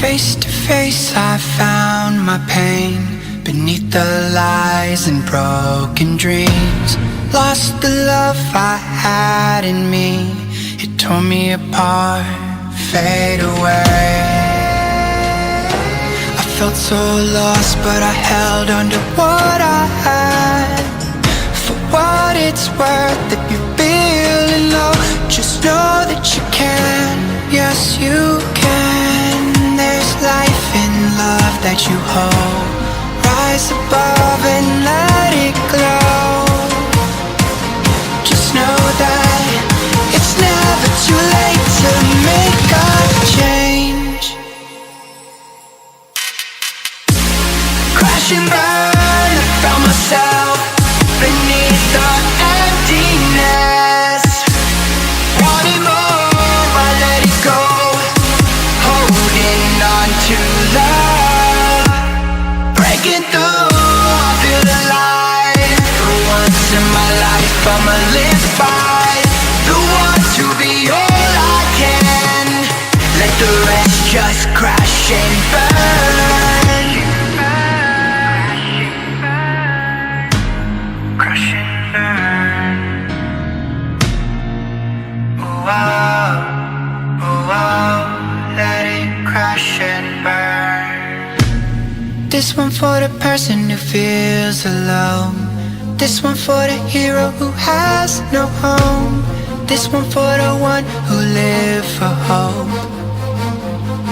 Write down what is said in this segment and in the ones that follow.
Face to face I found my pain beneath the lies and broken dreams. Lost the love I had in me, it tore me apart, fade away. I felt so lost but I held on to what I had. For what it's worth, if you're feeling low, just know that you can, yes you can. There's life in love that you hold. Rise above and let it glow. Just know that it's never too late to make a change. Crash and burn, I found myself beneath the emptiness. Wanting more, I let it go. Holding on to love, breaking through, I feel alive. For once in my life I'ma live by the want to be all I can. Let the rest just crash and burn. Crash and burn. Oh wow, oh wow, let it crash and burn. This one for the person who feels alone. This one for the hero who has no home. This one for the one who live for hope.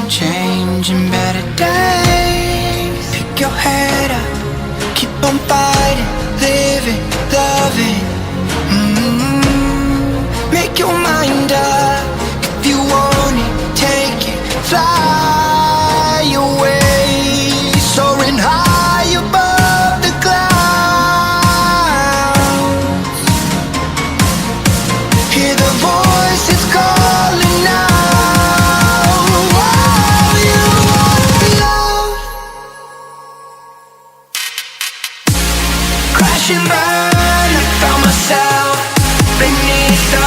Changing better days. Pick your head up, keep on fighting, living, loving. Make your mind up. If you want it, take it, fly away. Soaring high above the clouds. Hear the voices calling out. Oh, you want love. Crash and burn, I found myself beneath the